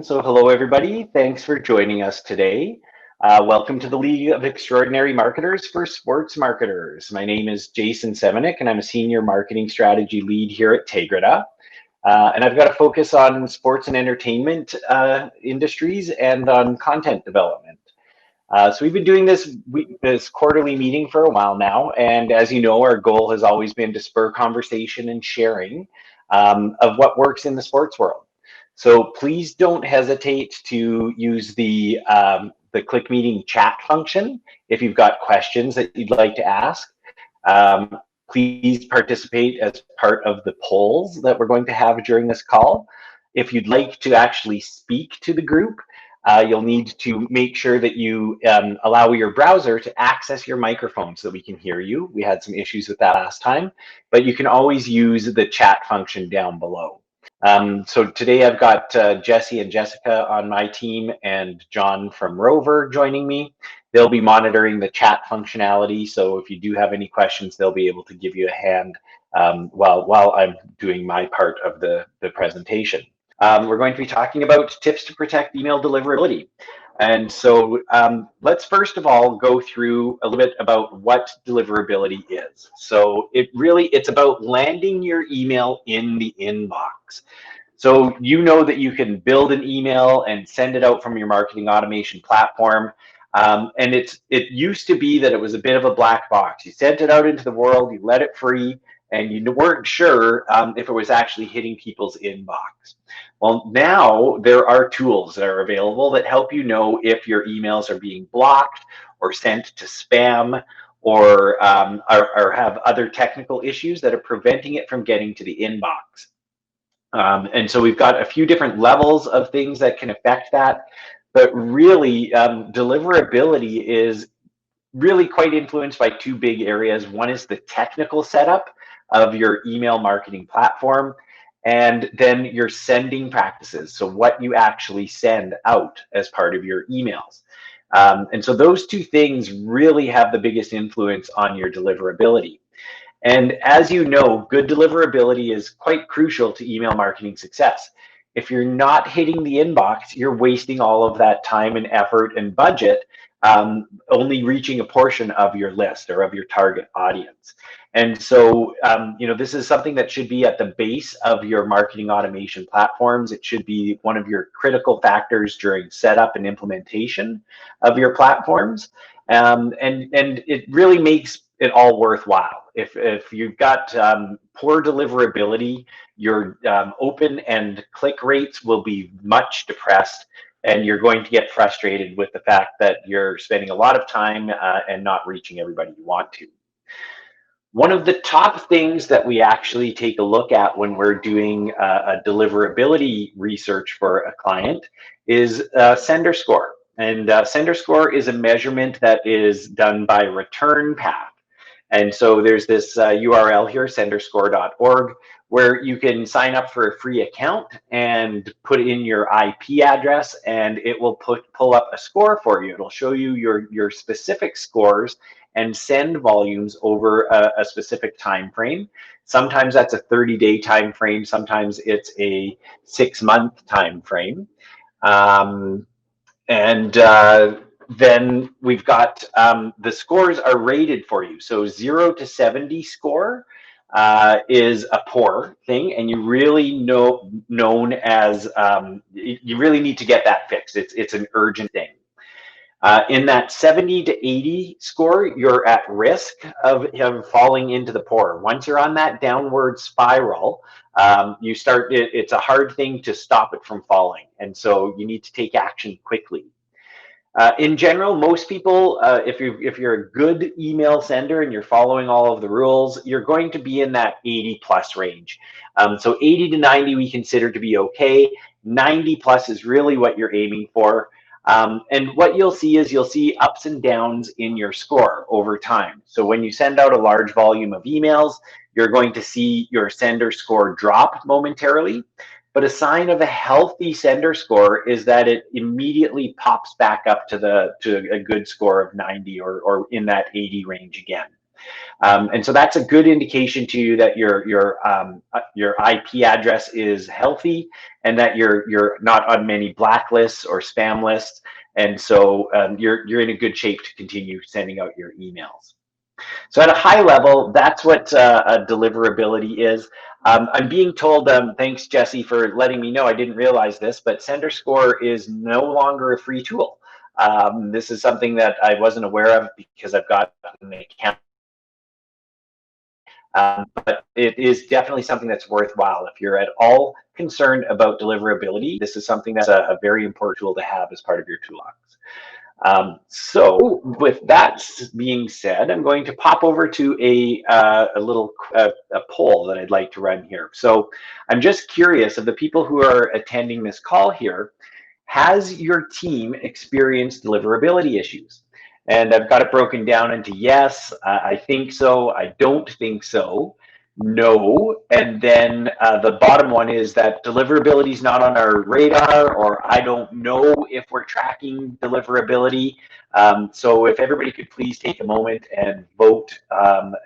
So hello, everybody. Thanks for joining us today. Welcome to the League of Extraordinary Marketers for Sports Marketers. My name is Jason Semenik, and I'm a Senior Marketing Strategy Lead here at Tegrita. And I've got a focus on sports and entertainment industries and on content development. So we've been doing this quarterly meeting for a while now, and as you know, our goal has always been to spur conversation and sharing of what works in the sports world. So please don't hesitate to use the Click Meeting chat function if you've got questions that you'd like to ask. Please participate as part of the polls that we're going to have during this call. If you'd like to actually speak to the group, you'll need to make sure that you allow your browser to access your microphone so that we can hear you. We had some issues with that last time, but you can always use the chat function down below. So today I've got Jesse and Jessica on my team and John from Rover joining me. They'll be monitoring the chat functionality. So if you do have any questions, they'll be able to give you a hand while I'm doing my part of the presentation. We're going to be talking about tips to protect email deliverability. And so let's first of all go through a little bit about what deliverability is. So it's about landing your email in the inbox. So you know that you can build an email and send it out from your marketing automation platform. And it used to be that it was a bit of a black box. You sent it out into the world, you let it free, and you weren't sure if it was actually hitting people's inbox. Well, now there are tools that are available that help you know if your emails are being blocked or sent to spam or have other technical issues that are preventing it from getting to the inbox. And so we've got a few different levels of things that can affect that. But really, deliverability is really quite influenced by two big areas. One is the technical setup of your email marketing platform, and then your sending practices. So what you actually send out as part of your emails. And so those two things really have the biggest influence on your deliverability. And as you know, good deliverability is quite crucial to email marketing success. If you're not hitting the inbox, you're wasting all of that time and effort and budget only reaching a portion of your list or of your target audience. And so, this is something that should be at the base of your marketing automation platforms. It should be one of your critical factors during setup and implementation of your platforms. And it really makes it all worthwhile. If you've got poor deliverability, your open and click rates will be much depressed, and you're going to get frustrated with the fact that you're spending a lot of time and not reaching everybody you want to. One of the top things that we actually take a look at when we're doing a deliverability research for a client is sender score. And sender score is a measurement that is done by return path. And so there's this URL here, senderscore.org, where you can sign up for a free account and put in your IP address, and it will pull up a score for you. It'll show you your specific scores and send volumes over a specific time frame. Sometimes that's a 30-day time frame. Sometimes it's a 6-month time frame. Then we've got the scores are rated for you. So 0 to 70 score is a poor thing, and you really known as you really need to get that fixed. It's an urgent thing. In that 70 to 80 score, you're at risk of falling into the poor. Once you're on that downward spiral, it's a hard thing to stop it from falling. And so you need to take action quickly. In general, most people, if you're a good email sender and you're following all of the rules, you're going to be in that 80 plus range. So 80 to 90 we consider to be okay. 90 plus is really what you're aiming for. And what you'll see ups and downs in your score over time. So when you send out a large volume of emails, you're going to see your sender score drop momentarily. But a sign of a healthy sender score is that it immediately pops back up to a good score of 90 or in that 80 range again. And so that's a good indication to you that your IP address is healthy and that you're not on many blacklists or spam lists. And so you're in a good shape to continue sending out your emails. So at a high level, that's what a deliverability is. I'm being told, thanks Jesse for letting me know, I didn't realize this, but SenderScore is no longer a free tool. This is something that I wasn't aware of because I've got an account. But it is definitely something that's worthwhile. If you're at all concerned about deliverability, this is something that's a very important tool to have as part of your toolbox. So with that being said, I'm going to pop over to a little a poll that I'd like to run here. So I'm just curious of the people who are attending this call here, has your team experienced deliverability issues? And I've got it broken down into yes, I think so, I don't think so, no, and then the bottom one is that deliverability is not on our radar, or I don't know if we're tracking deliverability. So if everybody could please take a moment and vote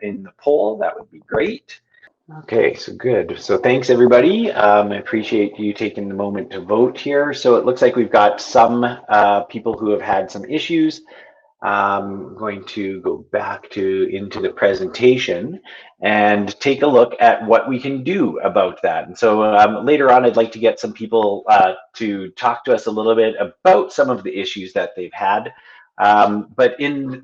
in the poll, that would be great. Okay, so good. So thanks everybody. I appreciate you taking the moment to vote here. So it looks like we've got some people who have had some issues. I'm going to go back into the presentation and take a look at what we can do about that. And so later on, I'd like to get some people to talk to us a little bit about some of the issues that they've had. But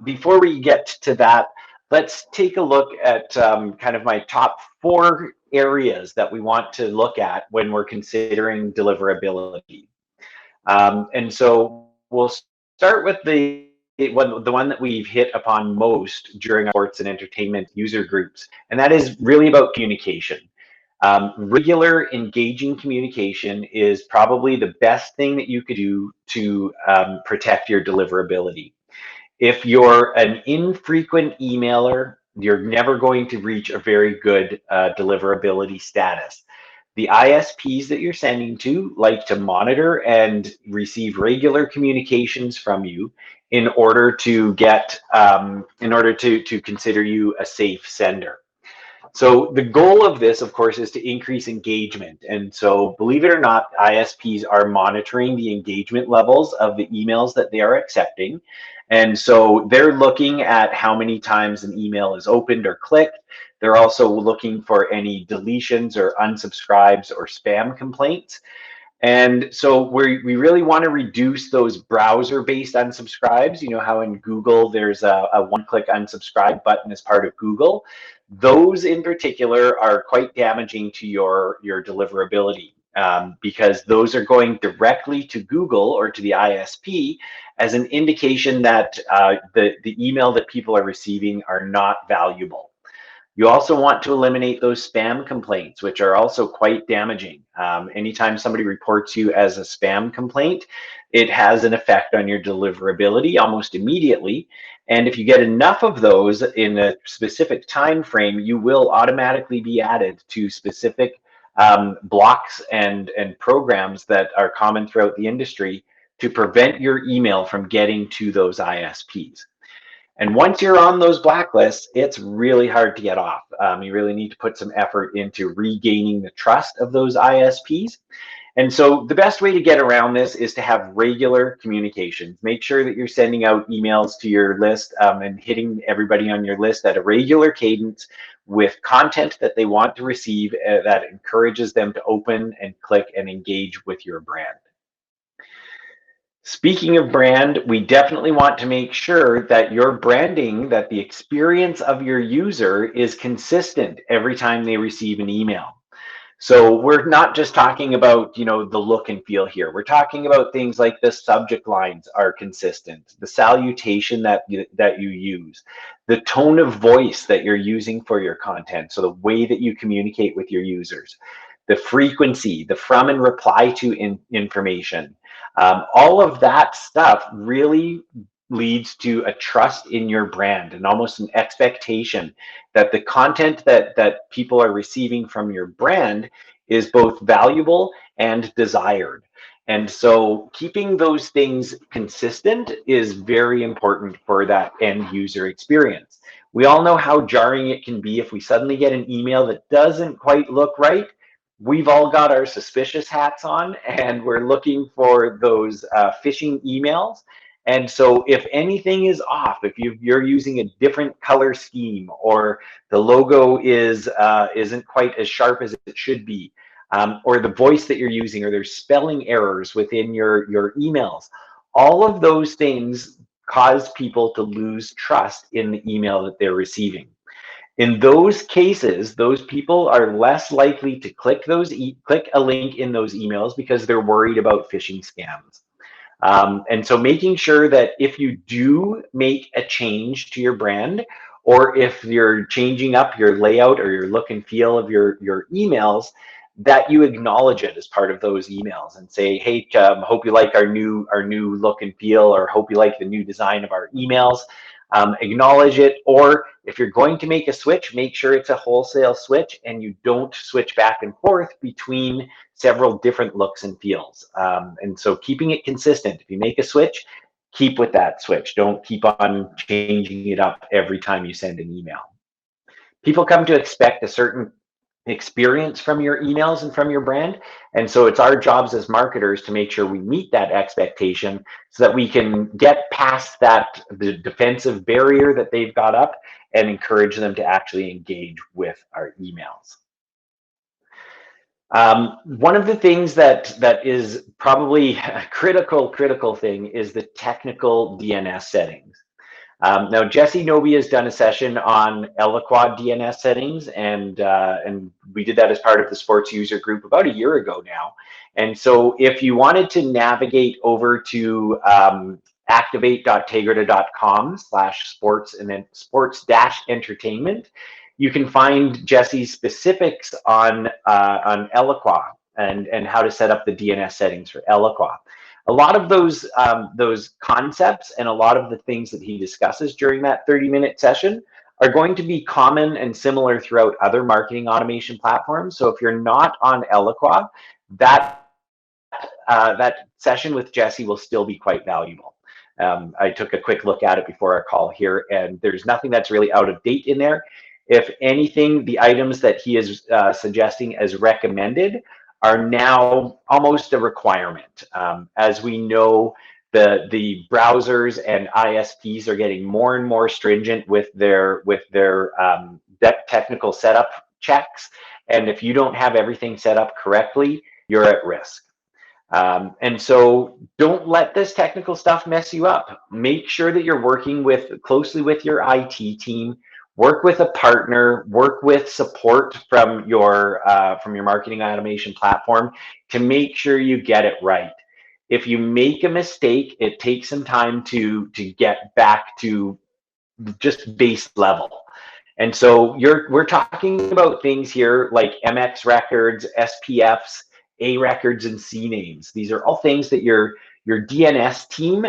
before we get to that, let's take a look at kind of my top 4 areas that we want to look at when we're considering deliverability. And so we'll start with the one that we've hit upon most during our sports and entertainment user groups, and that is really about communication. Regular engaging communication is probably the best thing that you could do to protect your deliverability. If you're an infrequent emailer, you're never going to reach a very good deliverability status. The ISPs that you're sending to like to monitor and receive regular communications from you in order to get, in order to consider you a safe sender. So the goal of this, of course, is to increase engagement. And so believe it or not, ISPs are monitoring the engagement levels of the emails that they are accepting. And so they're looking at how many times an email is opened or clicked. They're also looking for any deletions or unsubscribes or spam complaints. And so we really want to reduce those browser-based unsubscribes. You know how in Google there's a one-click unsubscribe button as part of Google. Those in particular are quite damaging to your deliverability because those are going directly to Google or to the ISP as an indication that the email that people are receiving are not valuable. You also want to eliminate those spam complaints, which are also quite damaging. Anytime somebody reports you as a spam complaint, it has an effect on your deliverability almost immediately. And if you get enough of those in a specific time frame, you will automatically be added to specific blocks and programs that are common throughout the industry to prevent your email from getting to those ISPs. And once you're on those blacklists, it's really hard to get off. You really need to put some effort into regaining the trust of those ISPs. And so the best way to get around this is to have regular communications. Make sure that you're sending out emails to your list and hitting everybody on your list at a regular cadence with content that they want to receive that encourages them to open and click and engage with your brand. Speaking of brand, we definitely want to make sure that your branding, that the experience of your user is consistent every time they receive an email. So we're not just talking about, you know, the look and feel here. We're talking about things like the subject lines are consistent, the salutation that you use, the tone of voice that you're using for your content, so the way that you communicate with your users, the frequency, the from and reply to information. All of that stuff really leads to a trust in your brand and almost an expectation that the content that people are receiving from your brand is both valuable and desired. And so keeping those things consistent is very important for that end user experience. We all know how jarring it can be if we suddenly get an email that doesn't quite look right. We've all got our suspicious hats on, and we're looking for those phishing emails. And so if anything is off, if you're using a different color scheme, or the logo isn't quite as sharp as it should be, or the voice that you're using, or there's spelling errors within your emails, all of those things cause people to lose trust in the email that they're receiving. In those cases, those people are less likely to click a link in those emails because they're worried about phishing scams. And so making sure that if you do make a change to your brand, or if you're changing up your layout or your look and feel of your emails, that you acknowledge it as part of those emails and say, hey, hope you like our new look and feel, or hope you like the new design of our emails. Acknowledge it. Or if you're going to make a switch, make sure it's a wholesale switch and you don't switch back and forth between several different looks and feels. And so keeping it consistent. If you make a switch, keep with that switch. Don't keep on changing it up every time you send an email. People come to expect a certain experience from your emails and from your brand. And so it's our jobs as marketers to make sure we meet that expectation so that we can get past the defensive barrier that they've got up, and encourage them to actually engage with our emails. One of the things that is probably a critical thing is the technical DNS settings. Now, Jesse Noby has done a session on Eloqua DNS settings, and we did that as part of the sports user group about a year ago now. And so if you wanted to navigate over to activate.tegrita.com/sports and then sports-entertainment, you can find Jesse's specifics on Eloqua and how to set up the DNS settings for Eloqua. A lot of those concepts and a lot of the things that he discusses during that 30-minute session are going to be common and similar throughout other marketing automation platforms. So if you're not on Eloqua, that session with Jesse will still be quite valuable. I took a quick look at it before our call here, and there's nothing that's really out of date in there. If anything, the items that he is suggesting as recommended are now almost a requirement. As we know, the browsers and ISPs are getting more and more stringent with their technical setup checks, and if you don't have everything set up correctly, you're at risk. And so don't let this technical stuff mess you up. Make sure that you're working closely with your IT team. Work with a partner, work with support from your marketing automation platform to make sure you get it right. If you make a mistake, it takes some time to get back to just base level. And so we're talking about things here like MX records, SPFs, A records, and C names. These are all things that your DNS team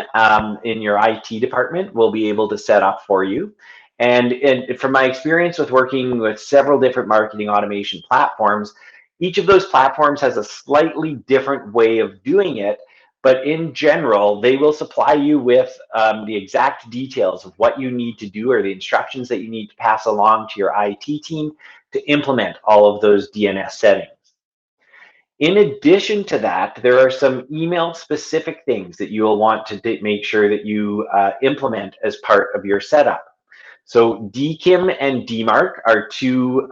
in your IT department will be able to set up for you. And from my experience with working with several different marketing automation platforms, each of those platforms has a slightly different way of doing it. But in general, they will supply you with the exact details of what you need to do, or the instructions that you need to pass along to your IT team to implement all of those DNS settings. In addition to that, there are some email specific things that you will want to make sure that you implement as part of your setup. So DKIM and DMARC are two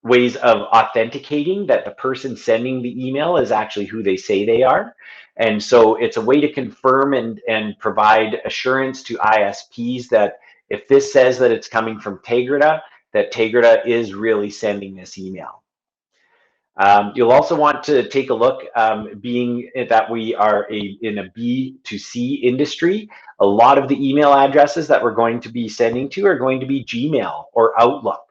ways of authenticating that the person sending the email is actually who they say they are. And so it's a way to confirm and provide assurance to ISPs that if this says that it's coming from Tegrita, that Tegrita is really sending this email. You'll also want to take a look, being that we are in a B2C industry, a lot of the email addresses that we're going to be sending to are going to be Gmail or Outlook.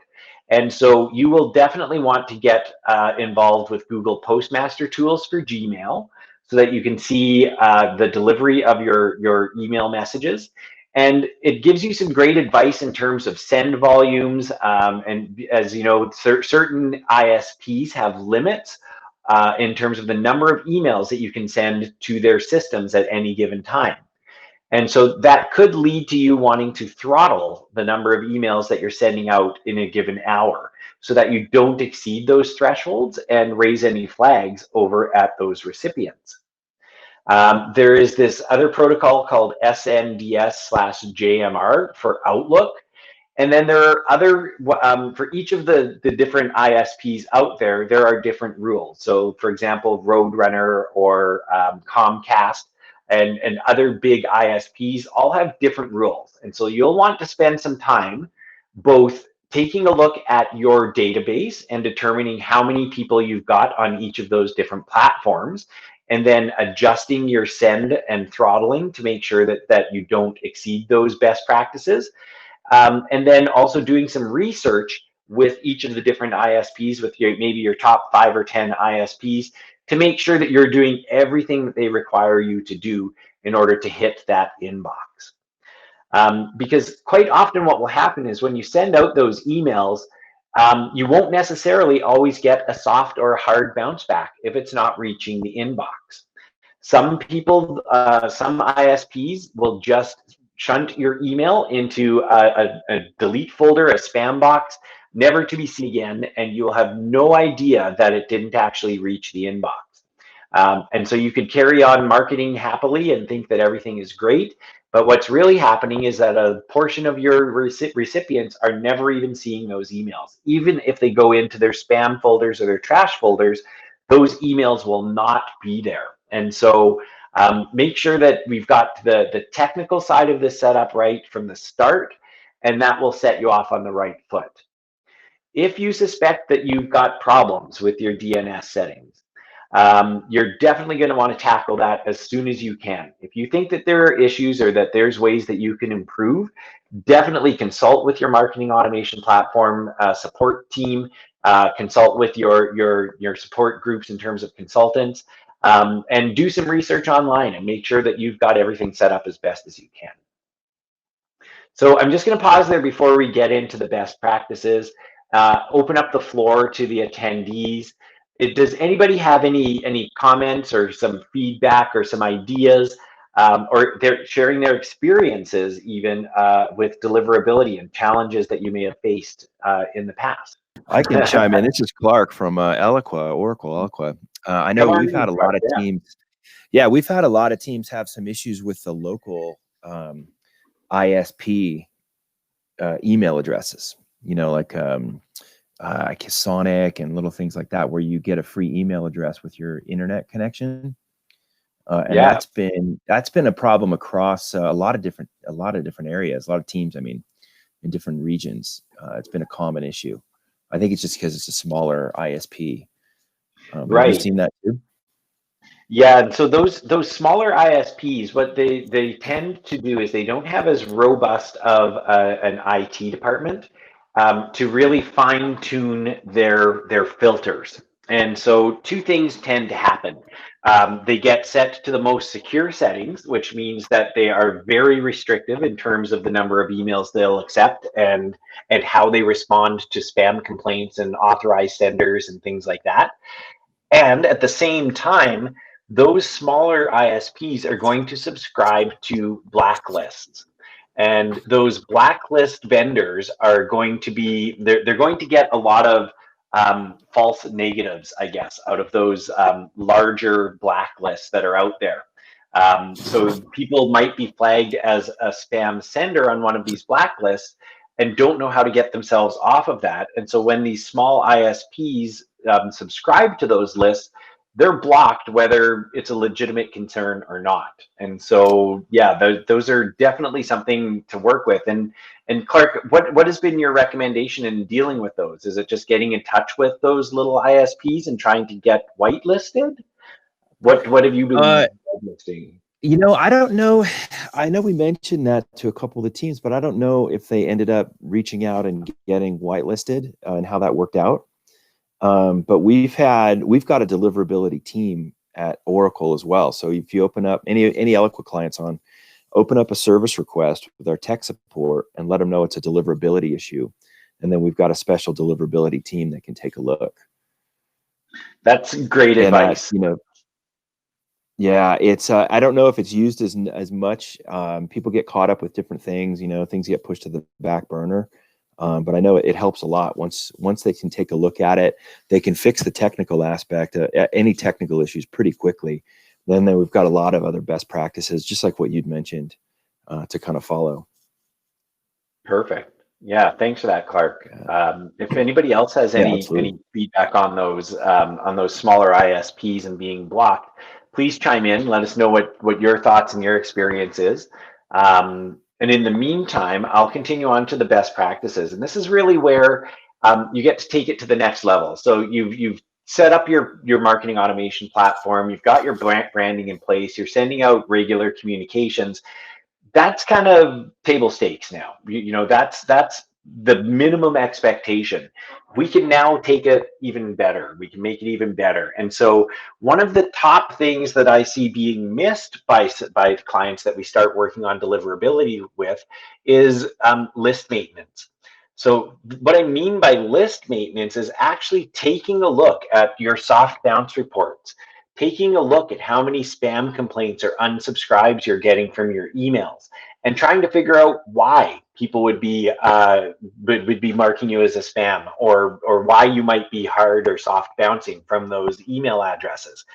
And so you will definitely want to get involved with Google Postmaster tools for Gmail so that you can see the delivery of your email messages. And it gives you some great advice in terms of send volumes. And as you know, certain ISPs have limits in terms of the number of emails that you can send to their systems at any given time. And so that could lead to you wanting to throttle the number of emails that you're sending out in a given hour so that you don't exceed those thresholds and raise any flags over at those recipients. There is this other protocol called SNDS/JMR for Outlook. And then there are other, for each of the different ISPs out there, there are different rules. So for example, Roadrunner or Comcast and other big ISPs all have different rules. And so you'll want to spend some time both taking a look at your database and determining how many people you've got on each of those different platforms, and then adjusting your send and throttling to make sure that you don't exceed those best practices. And then also doing some research with each of the different ISPs, with maybe your top 5 or 10 ISPs, to make sure that you're doing everything that they require you to do in order to hit that inbox. Because quite often what will happen is when you send out those emails, you won't necessarily always get a soft or a hard bounce back if it's not reaching the inbox. Some people, some ISPs will just shunt your email into a delete folder, a spam box, never to be seen again, and you'll have no idea that it didn't actually reach the inbox. And so you could carry on marketing happily and think that everything is great, but what's really happening is that a portion of your recipients are never even seeing those emails. Even if they go into their spam folders or their trash folders, those emails will not be there. And so make sure that we've got the technical side of this set up right from the start, and that will set you off on the right foot. If you suspect that you've got problems with your DNS settings, you're definitely going to want to tackle that as soon as you can. If you think that there are issues or that there's ways that you can improve, definitely consult with your marketing automation platform support team, consult with your support groups in terms of consultants, and do some research online and make sure that you've got everything set up as best as you can. So I'm just going to pause there before we get into the best practices, open up the floor to the attendees. Does anybody have any comments or some feedback or some ideas, or they're sharing their experiences even with deliverability and challenges that you may have faced in the past? I can chime in. This is Clark from Oracle Eloqua. I know we've had a lot of teams. Yeah, we've had a lot of teams have some issues with the local ISP email addresses. You know, like Sonic and little things like that, where you get a free email address with your internet connection. And that's been a problem across a lot of different areas, a lot of teams. I mean, in different regions, it's been a common issue. I think it's just because it's a smaller ISP. Right. Have you seen that too? Yeah, and so those smaller ISPs, what they tend to do is they don't have as robust of an IT department to really fine tune their filters. And so two things tend to happen. They get set to the most secure settings, which means that they are very restrictive in terms of the number of emails they'll accept and how they respond to spam complaints and authorized senders and things like that. And at the same time, those smaller ISPs are going to subscribe to blacklists. And those blacklist vendors are going to be, they're going to get a lot of false negatives, I guess, out of those larger blacklists that are out there. So people might be flagged as a spam sender on one of these blacklists and don't know how to get themselves off of that. And so when these small ISPs subscribe to those lists, they're blocked whether it's a legitimate concern or not. And so, yeah, those are definitely something to work with. And Clark, what has been your recommendation in dealing with those? Is it just getting in touch with those little ISPs and trying to get whitelisted? What have you been whitelisting? You know, I don't know. I know we mentioned that to a couple of the teams, but I don't know if they ended up reaching out and getting whitelisted and how that worked out. But we've got a deliverability team at Oracle as well. So if you open up any Eloqua clients open up a service request with our tech support and let them know it's a deliverability issue. And then we've got a special deliverability team that can take a look. That's great advice. You know, Yeah, it's I don't know if it's used as much. People get caught up with different things, things get pushed to the back burner. But I know it helps a lot once they can take a look at it. They can fix the technical aspect, any technical issues pretty quickly. Then we've got a lot of other best practices, just like what you'd mentioned, to kind of follow. Perfect. Yeah, thanks for that, Clark. Yeah, If anybody else has yeah, any absolutely. feedback on those smaller ISPs and being blocked, please chime in. Let us know what your thoughts and your experience is. And in the meantime, I'll continue on to the best practices. And this is really where you get to take it to the next level. So you've set up your marketing automation platform. You've got your branding in place. You're sending out regular communications. That's kind of table stakes now. That's the minimum expectation. We can now take it even better. We can make it even better. And so one of the top things that I see being missed by clients that we start working on deliverability with is list maintenance. So what I mean by list maintenance is actually taking a look at your soft bounce reports, taking a look at how many spam complaints or unsubscribes you're getting from your emails, and trying to figure out why people would be marking you as a spam, or why you might be hard or soft bouncing from those email addresses.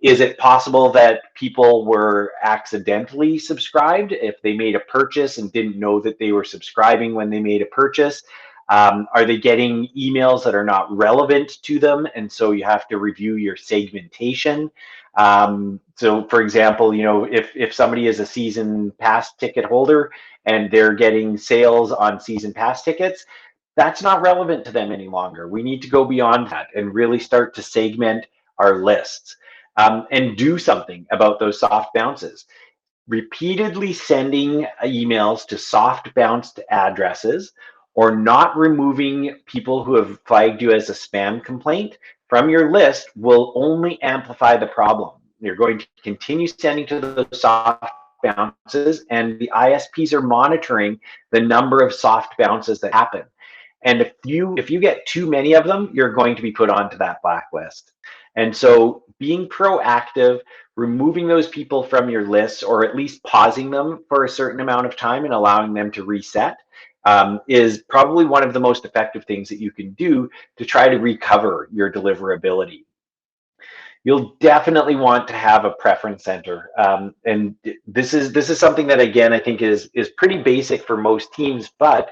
Is it possible that people were accidentally subscribed if they made a purchase and didn't know that they were subscribing when they made a purchase? Are they getting emails that are not relevant to them? And so you have to review your segmentation. So for example, if somebody is a season pass ticket holder and they're getting sales on season pass tickets, that's not relevant to them any longer. We need to go beyond that and really start to segment our lists, and do something about those soft bounces. Repeatedly sending emails to soft bounced addresses, or not removing people who have flagged you as a spam complaint from your list, will only amplify the problem. You're going to continue sending to those soft bounces, and the ISPs are monitoring the number of soft bounces that happen. And if you get too many of them, you're going to be put onto that blacklist. And so being proactive, removing those people from your list, or at least pausing them for a certain amount of time and allowing them to reset, is probably one of the most effective things that you can do to try to recover your deliverability. You'll definitely want to have a preference center, and this is something that, again, I think is pretty basic for most teams, but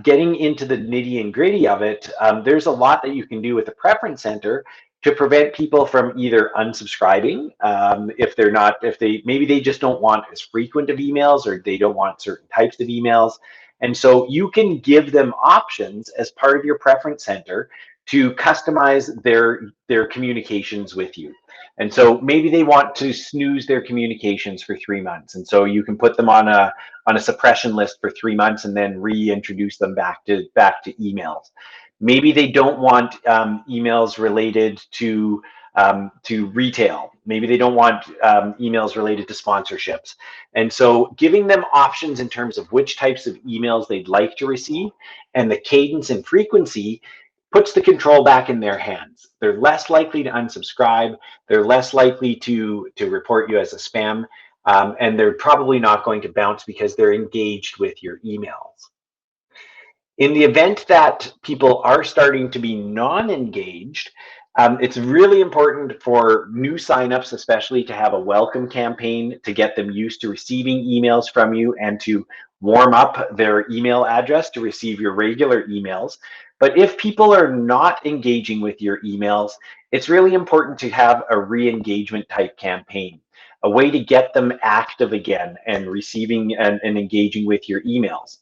getting into the nitty and gritty of it, there's a lot that you can do with a preference center to prevent people from either unsubscribing, if they maybe they just don't want as frequent of emails, or they don't want certain types of emails. And so you can give them options as part of your preference center to customize their communications with you. And so maybe they want to snooze their communications for 3 months, and so you can put them on a suppression list for 3 months and then reintroduce them back to emails. Maybe they don't want emails related to retail. Maybe they don't want emails related to sponsorships. And so giving them options in terms of which types of emails they'd like to receive and the cadence and frequency puts the control back in their hands. They're less likely to unsubscribe. They're less likely to report you as a spam, and they're probably not going to bounce because they're engaged with your emails. In the event that people are starting to be non-engaged, it's really important for new signups, especially, to have a welcome campaign to get them used to receiving emails from you and to warm up their email address to receive your regular emails. But if people are not engaging with your emails, it's really important to have a re-engagement type campaign, a way to get them active again and receiving and engaging with your emails.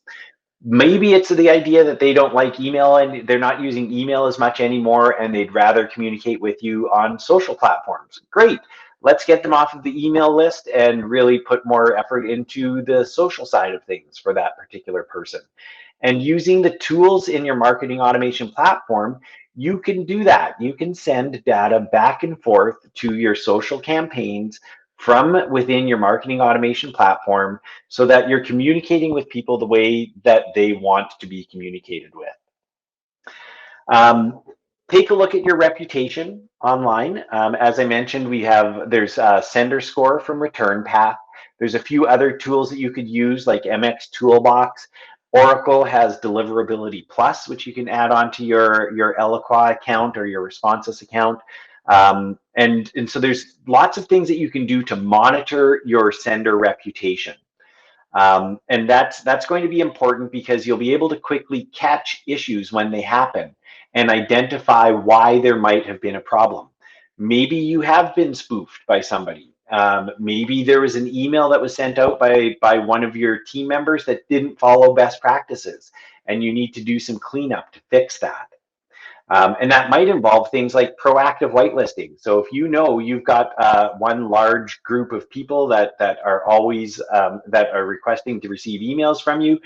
Maybe it's the idea that they don't like email and they're not using email as much anymore, and they'd rather communicate with you on social platforms. Great. Let's get them off of the email list and really put more effort into the social side of things for that particular person. And using the tools in your marketing automation platform, you can do that. You can send data back and forth to your social campaigns from within your marketing automation platform, so that you're communicating with people the way that they want to be communicated with. Um, take a look at your reputation online. As I mentioned, there's a sender score from Return Path. There's a few other tools that you could use like MX Toolbox. Oracle has Deliverability Plus, which you can add onto your Eloqua account or your Responsus account. And so there's lots of things that you can do to monitor your sender reputation. And that's going to be important because you'll be able to quickly catch issues when they happen and identify why there might have been a problem. Maybe you have been spoofed by somebody. Maybe there was an email that was sent out by one of your team members that didn't follow best practices, and you need to do some cleanup to fix that. And that might involve things like proactive whitelisting. So if you know you've got one large group of people that are always that are requesting to receive emails from you,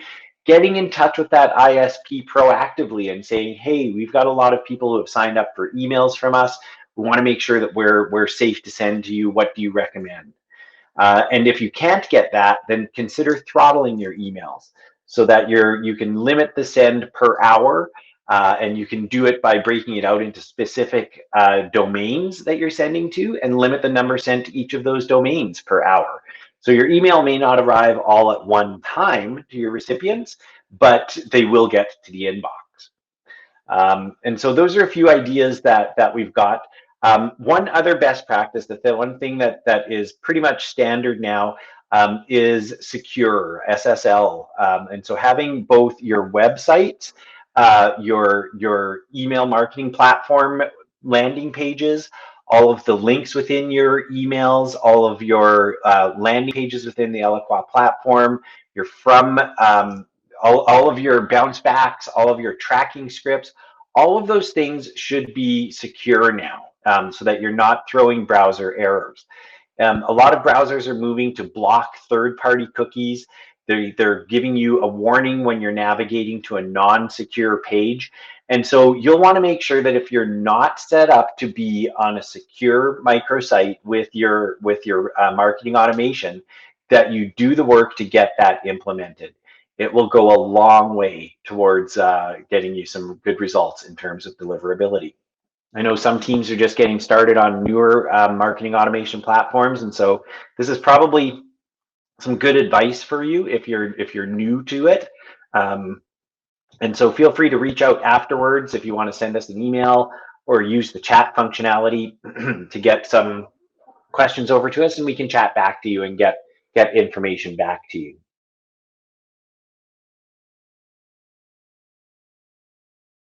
getting in touch with that ISP proactively and saying, hey, we've got a lot of people who have signed up for emails from us. We want to make sure that we're safe to send to you. What do you recommend? And if you can't get that, then consider throttling your emails so that you can limit the send per hour. And you can do it by breaking it out into specific domains that you're sending to and limit the number sent to each of those domains per hour. So your email may not arrive all at one time to your recipients, but they will get to the inbox. And so those are a few ideas that we've got. One other best practice, the one thing that is pretty much standard now is secure, SSL. And so having both your website, your email marketing platform landing pages, all of the links within your emails, all of your landing pages within the Eloqua platform, all of your bounce backs, all of your tracking scripts, all of those things should be secure now, so that you're not throwing browser errors. A lot of browsers are moving to block third-party cookies. They're giving you a warning when you're navigating to a non-secure page. And so you'll want to make sure that if you're not set up to be on a secure microsite with your marketing automation, that you do the work to get that implemented. It will go a long way towards getting you some good results in terms of deliverability. I know some teams are just getting started on newer marketing automation platforms, and so this is probably some good advice for you if you're new to it. And so feel free to reach out afterwards if you want to send us an email or use the chat functionality to get some questions over to us, and we can chat back to you and get information back to you.